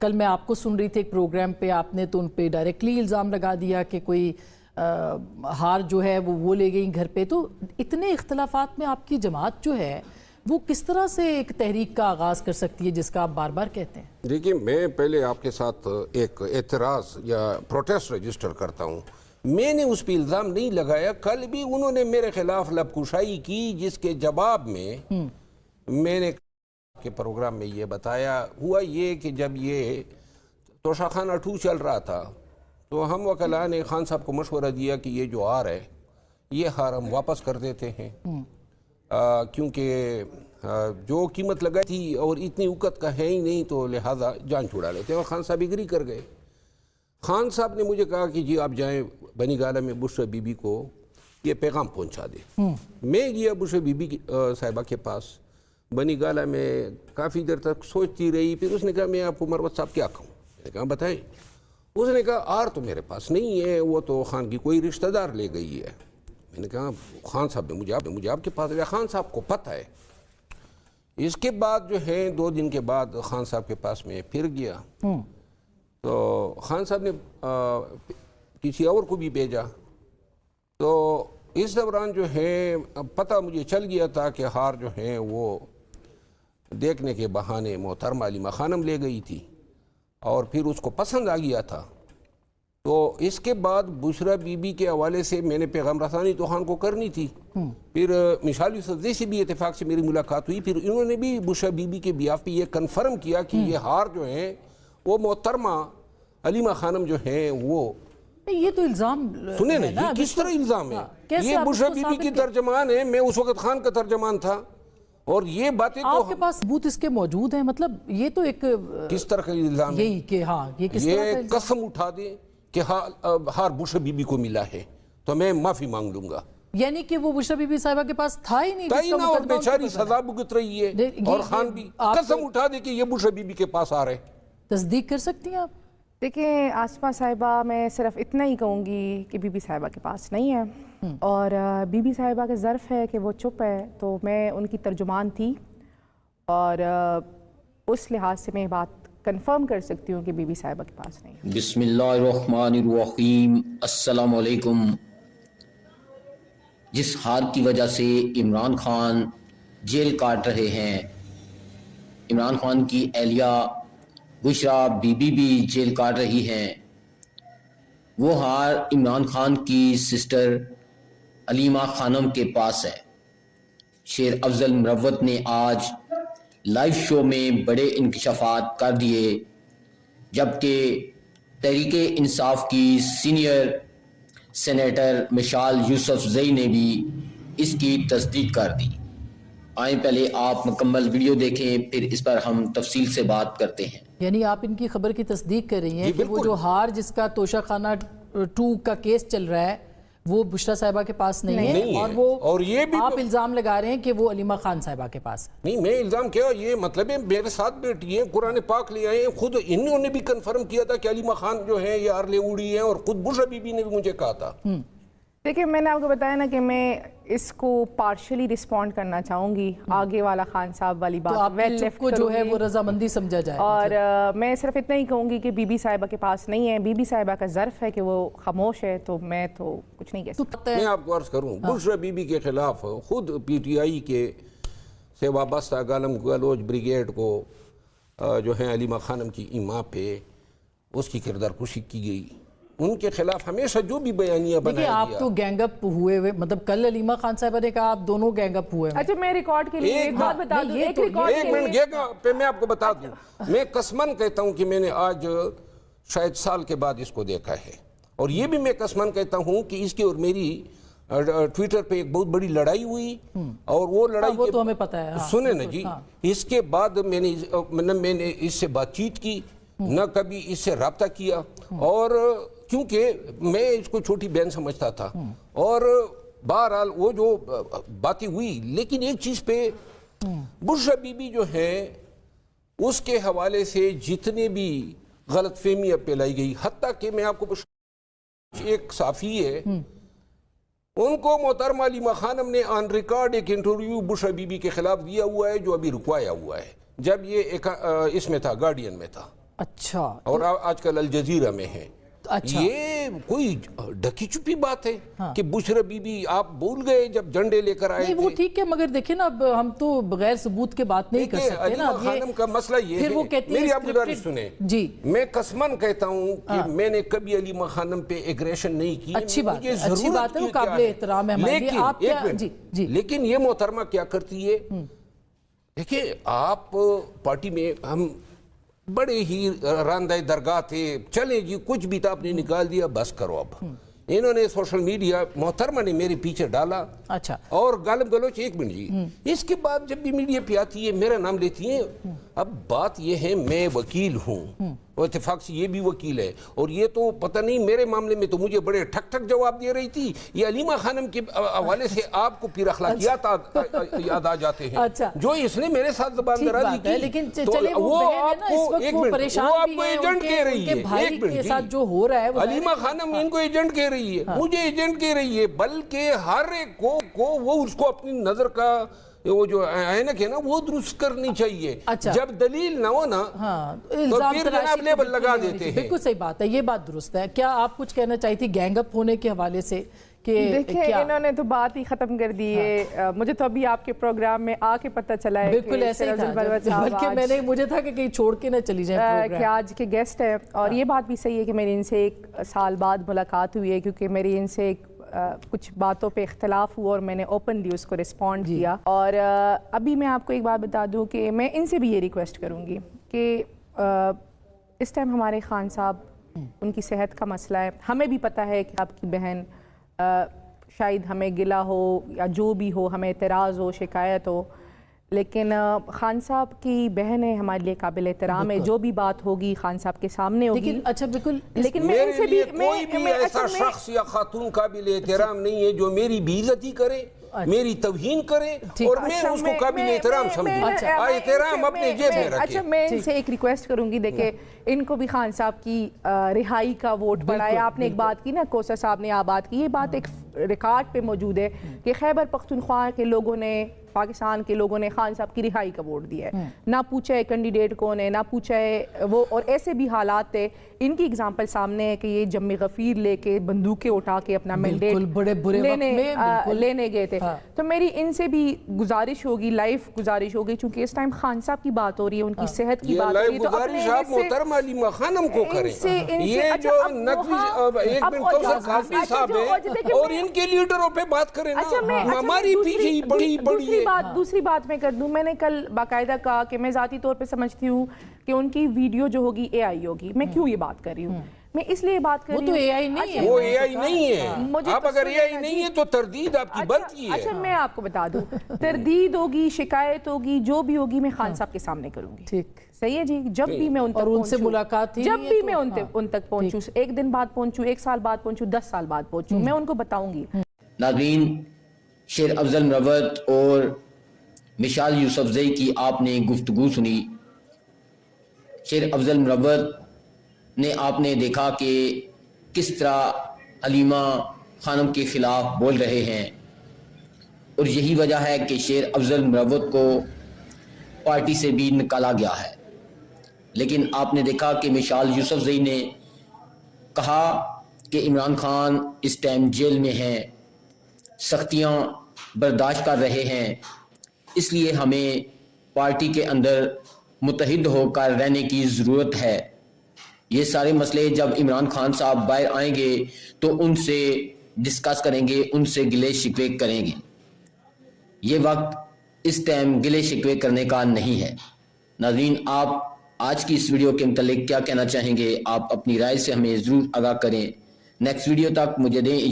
کل میں آپ کو سن رہی تھی ایک پروگرام پہ، آپ نے تو ان پہ ڈائریکٹلی الزام لگا دیا کہ کوئی ہار جو ہے وہ لے گئی گھر پہ. تو اتنے اختلافات میں آپ کی جماعت جو ہے وہ کس طرح سے ایک تحریک کا آغاز کر سکتی ہے جس کا آپ بار بار کہتے ہیں؟ دیکھیے، میں پہلے آپ کے ساتھ ایک اعتراض یا پروٹیسٹ رجسٹر کرتا ہوں. میں نے اس پہ الزام نہیں لگایا. کل بھی انہوں نے میرے خلاف لب کشائی کی، جس کے جواب میں میں نے کے پروگرام میں یہ بتایا. ہوا یہ کہ جب یہ توشہ خانہ 2 چل رہا تھا تو ہم وکلاء نے خان صاحب کو مشورہ دیا کہ یہ جو ہار ہے یہ ہار ہم واپس کر دیتے ہیں، کیونکہ جو قیمت لگائی تھی اور اتنی اوقت کا ہے ہی نہیں، تو لہٰذا جان چھڑا لیتے ہیں. اور خان صاحب ایگری کر گئے. خان صاحب نے مجھے کہا کہ جی آپ جائیں بنی گالہ میں بشرا بی بی کو یہ پیغام پہنچا دیں. میں گیا بشرا بی بی صاحبہ کے پاس. بنی گالہ میں کافی دیر تک سوچتی رہی. پھر اس نے کہا میں آپ کو مروت صاحب کیا کہوں؟ میں نے کہا بتائیں. اس نے کہا آر تو میرے پاس نہیں ہے، وہ تو خان کی کوئی رشتہ دار لے گئی ہے. میں نے کہا خان صاحب نے مجھے آپ کے پاس لیا. خان صاحب کو پتہ ہے. اس کے بعد جو ہے 2 دن کے بعد خان صاحب کے پاس میں پھر گیا تو خان صاحب نے کسی اور کو بھی بھیجا. تو اس دوران جو ہے پتہ مجھے چل گیا تھا کہ ہار جو ہیں وہ دیکھنے کے بہانے محترمہ علیمہ خانم لے گئی تھی اور پھر اس کو پسند آ گیا تھا. تو اس کے بعد بشرا بی بی کے حوالے سے میں نے پیغام رسانی تو خان کو کرنی تھی. پھر مشال یوسفزئی سے بھی اتفاق سے میری ملاقات ہوئی. پھر انہوں نے بھی بشرا بی بی کے بیاف پہ یہ کنفرم کیا کہ یہ ہار جو ہیں وہ محترمہ علیمہ خانم جو ہیں وہ. یہ تو الزام سنیں نا، یہ کس طرح الزام ہے؟ یہ بشرا بی بی کی ترجمان ہے، میں اس وقت خان کا ترجمان تھا. اور یہ باتیں تو آپ کے پاس ثبوت اس کے موجود ہیں؟ مطلب یہ تو ایک کس طرح کا الزام ہے؟ یہی کہ ہاں یہ کس طرح یہ قسم اٹھا دیں کہ ہار بشرا بی بی کو ملا ہے تو میں معافی مانگ لوں گا. یعنی کہ وہ بشرا بی بی صاحبہ کے پاس تھا ہی نہیں، اور بیچاری سزا بھگت رہی ہے. اور خان بھی قسم اٹھا دے کہ یہ بشرا بی بی کے پاس آ رہے. تصدیق کر سکتی ہیں آپ؟ دیکھیں آسمہ صاحبہ، میں صرف اتنا ہی کہوں گی کہ بی بی صاحبہ کے پاس نہیں ہے، اور بی بی صاحبہ کا ظرف ہے کہ وہ چپ ہے. تو میں ان کی ترجمان تھی اور اس لحاظ سے میں بات کنفرم کر سکتی ہوں کہ بی بی صاحبہ کے پاس نہیں. بسم اللہ الرحمن الرحیم. السلام علیکم. جس ہار کی وجہ سے عمران خان جیل کاٹ رہے ہیں، عمران خان کی اہلیہ بشرا بی بی بھی جیل کاٹ رہی ہیں، وہ ہار عمران خان کی سسٹر علیمہ خانم کے پاس ہے. شیر افضل مروت نے آج لائیو شو میں بڑے انکشافات کر دیے، جبکہ تحریک انصاف کی سینئر سینیٹر مشال یوسفزئی نے بھی اس کی تصدیق کر دی. آئیں پہلے آپ مکمل ویڈیو دیکھیں، پھر اس پر ہم تفصیل سے بات کرتے ہیں. یعنی آپ ان کی خبر کی تصدیق کر رہی ہیں کہ وہ جو ہار جس کا توشہ خانہ 2 کا کیس چل رہا ہے وہ بشرا صاحبہ کے پاس نہیں ہے، اور یہ بھی آپ الزام لگا رہے ہیں کہ وہ علیمہ خان صاحبہ کے پاس ہے. نہیں، میں الزام کیا، یہ مطلب ہے میرے ساتھ بیٹھی ہیں، قرآن پاک لے آئے ہیں. خود انہوں نے بھی کنفرم کیا تھا کہ علیمہ خان جو ہیں یہ آرلے اوڑی ہیں، اور خود بشرا بی بی نے بھی مجھے کہا تھا. دیکھیں میں نے آپ کو بتایا نا کہ میں اس کو پارشلی رسپونڈ کرنا چاہوں گی. آگے والا خان صاحب والی بات تو آپ چپ کو جو ہے وہ رضامندی سمجھا جائے. اور میں صرف اتنا ہی کہوں گی کہ بی بی صاحبہ کے پاس نہیں ہے. بی بی صاحبہ کا ظرف ہے کہ وہ خاموش ہے، تو میں تو کچھ نہیں کہہ سکتا. میں آپ کو عرض کروں، بشرا بی بی کے خلاف خود پی ٹی آئی کے سے وابستہ گالم گلوچ بریگیڈ کو جو ہے علیمہ خانم کی ایما پہ اس کی کردار کشی کی گئی. ان کے خلاف ہمیشہ جو بھی بیانیہ بنایا گیا. آپ تو گینگ اپ ہوئے ہوئے، مطلب کل علیمہ خان صاحبہ نے کہا آپ دونوں گینگ اپ ہوئے. اچھا میں ریکارڈ کے لیے ایک بات بتا دوں، ایک منٹ گیگا پہ میں آپ کو بتا دوں. میں قسماً کہتا ہوں کہ میں نے آج شاید سال کے بعد اس کو دیکھا ہے. اور یہ بھی میں قسماً کہتا ہوں کہ اس کی اور میری ٹویٹر پہ ایک بہت بڑی لڑائی ہوئی، اور وہ لڑائی وہ تو ہمیں پتہ ہے. سنیں نا جی، اس کے بعد میں نے اس سے بات چیت کی، نہ کبھی اس سے رابطہ کیا. اور کیونکہ میں اس کو چھوٹی بہن سمجھتا تھا، اور بہرحال وہ جو باتیں ہوئی. لیکن ایک چیز پہ بشرا بی بی جو ہے اس کے حوالے سے جتنے بھی غلط فہمیاں پھیلائی گئی، حتیٰ کہ میں آپ کو ایک صحافی ہے ان کو محترمہ علیمہ خانم نے آن ریکارڈ ایک انٹرویو بشرا بی بی کے خلاف دیا ہوا ہے جو ابھی رکوایا ہوا ہے، جب یہ اس میں تھا، گارڈین میں تھا. اچھا اور آج کل الجزیرہ میں ہے. اچھا یہ کوئی ڈھکی چھپی بات ہے کہ بشرا بی بی آپ بھول گئے جب جھنڈے لے کر آئے نہیں وہ ٹھیک ہے مگر دیکھیں نا اب ہم تو بغیر ثبوت کے بات نہیں کر سکتے نا. علیمہ خانم کا مسئلہ یہ ہے, میری آپ گزارش سنیں, جی میں قسماً کہتا ہوں کہ میں نے کبھی علیمہ خانم پہ ایگریشن نہیں کی. اچھی بات ہے, وہ قابل احترام ہے ہمارے لیے. آپ کیا جی لیکن یہ محترمہ کیا کرتی ہے, دیکھیں آپ پارٹی میں ہم بڑے ہی راندہ درگاہ تھے, چلیں جی کچھ بھی تھا آپ نے نکال دیا, بس کرو. اب انہوں نے سوشل میڈیا, محترمہ نے میرے پیچھے ڈالا اچھا اور گالم گلوچ. ایک منٹ جی, اس کے بعد جب بھی میڈیا پہ آتی ہے میرا نام لیتی ہیں. اب بات یہ ہے میں وکیل ہوں, اور اتفاق سے یہ بھی وکیل ہے, اور یہ تو پتہ نہیں میرے معاملے میں تو مجھے بڑے ٹھک ٹھک جواب دے رہی تھی. یہ علیمہ خانم کے حوالے سے آپ کو پھر اخلاقیات یاد آ جاتے ہیں جو اس نے میرے ساتھ زبان درازی کی. لیکن چلے وہ پریشان بھی ہیں, ان کے بھائی کے ساتھ جو ہو رہا ہے. علیمہ خانم ان کو ایجنٹ کہہ رہی ہے, مجھے ایجنٹ کہہ رہی ہے, بلکہ ہر ایک کو وہ اس کو اپنی نظر کا وہ جو اینک ہے نا وہ درست کرنی چاہیے. جب دلیل نہ ہو نا تو پھر جناب لیبل لگا دیتے ہیں. بالکل صحیح بات ہے, یہ بات درست ہے. کیا آپ کچھ کہنا چاہتی تھی گینگ اپ ہونے کے حوالے سے؟ دیکھیں انہوں نے تو بات ہی ختم کر دی ہے. مجھے تو ابھی آپ کے پروگرام میں آ کے پتہ چلا ہے بالکل ایسے ہی تھا, بلکہ مجھے تھا کہ کہیں چھوڑ کے نہ چلی جائیں کہ آج کے گیسٹ ہیں. اور یہ بات بھی صحیح ہے کہ میری ان سے 1 سال بعد ملاقات ہوئی ہے, کیونکہ میری ان سے کچھ باتوں پہ اختلاف ہوا اور میں نے اوپنلی اس کو رسپونڈ کیا. اور ابھی میں آپ کو ایک بات بتا دوں کہ میں ان سے بھی یہ ریکویسٹ کروں گی کہ اس ٹائم ہمارے خان صاحب, ان کی صحت کا مسئلہ ہے. ہمیں بھی پتہ ہے کہ آپ کی بہن شاید ہمیں گلہ ہو یا جو بھی ہو, ہمیں اعتراض ہو, شکایت ہو, لیکن خان صاحب کی بہن ہے, ہمارے لیے قابل احترام ہے. جو بھی بات ہوگی خان صاحب کے سامنے ہوگی. لیکن اچھا بالکل, لیکن میں ان سے بھی کوئی بھی ایسا شخص یا خاتون قابل احترام نہیں ہے جو میری بے عزتی کرے, میری توہین کرے اور میں اس کو قابل احترام سمجھوں. احترام اپنے جیب میں رکھے. اچھا میں ان سے ایک ریکویسٹ کروں گی, دیکھیں ان کو بھی خان صاحب کی رہائی کا ووٹ پڑا ہے. آپ نے ایک بات کی نا, کوثر صاحب نے آپ بات کی, یہ بات ایک ریکارڈ پہ موجود ہے کہ خیبر پختونخوا کے لوگوں نے, پاکستان کے لوگوں نے خان صاحب کی رہائی کا ووٹ دیا ہے. نہ پوچھا ہے کینڈیڈیٹ کون ہے, نہ پوچھا ہے وہ, اور ایسے بھی حالات تھے. ان کی اگزامپل سامنے ہے کہ یہ جم غفیر لے کے بندوقیں اٹھا کے اپنا مینڈیٹ لینے گئے تھے. تو میری ان سے بھی گزارش ہوگی, لائف گزارش ہوگی, چونکہ اس ٹائم خان صاحب کی بات ہو رہی ہے, ان کی صحت کی بات ہو رہی ہے, تو گزارش آپ محترمہ علیمہ خانم کو کریں. یہ جو نقوی ایک منٹ کوثر قاسمی صاحب ہیں اور ان کے لیڈروں پہ بات کریں نا, ہماری پیچھے بڑی دوسری بات میں کر دوں. میں نے کل باقاعدہ کہا کہ میں ذاتی طور پہ سمجھتی ہوں کہ ان کی ویڈیو جو ہوگی اے آئی ہوگی. میں کیوں یہ بات کر رہی ہوں, میں اس لیے بات کر رہی ہوں, وہ تو اے آئی نہیں ہے, وہ اے آئی نہیں ہے. آپ اگر اے آئی نہیں ہے تو تردید آپ کی بنتی ہے. اچھا میں آپ کو بتا دوں, تردید ہوگی, شکایت ہوگی, جو بھی ہوگی میں خان صاحب کے سامنے کروں گی. ٹھیک صحیح ہے جی. جب بھی میں ان تک ان سے ملاقات تھی, جب بھی میں ان تک پہنچوں, 1 دن بعد پہنچوں, 1 سال بعد پہنچوں, 10 سال بعد پہنچوں, میں ان کو بتاؤں گی. ناظرین, شیر افضل مروت اور مشال یوسفزئی کی آپ نے گفتگو سنی. شیر افضل مروت نے آپ نے دیکھا کہ کس طرح علیمہ خانم کے خلاف بول رہے ہیں, اور یہی وجہ ہے کہ شیر افضل مروت کو پارٹی سے بھی نکالا گیا ہے. لیکن آپ نے دیکھا کہ مشال یوسفزئی نے کہا کہ عمران خان اس ٹائم جیل میں ہیں, سختیاں برداشت کر رہے ہیں, اس لیے ہمیں پارٹی کے اندر متحد ہو کر رہنے کی ضرورت ہے. یہ سارے مسئلے جب عمران خان صاحب باہر آئیں گے تو ان سے ڈسکس کریں گے, ان سے گلے شکوے کریں گے. یہ وقت اس ٹائم گلے شکوے کرنے کا نہیں ہے. ناظرین, آپ آج کی اس ویڈیو کے متعلق کیا کہنا چاہیں گے؟ آپ اپنی رائے سے ہمیں ضرور آگاہ کریں. نیکسٹ ویڈیو تک مجھے دیں اجازت.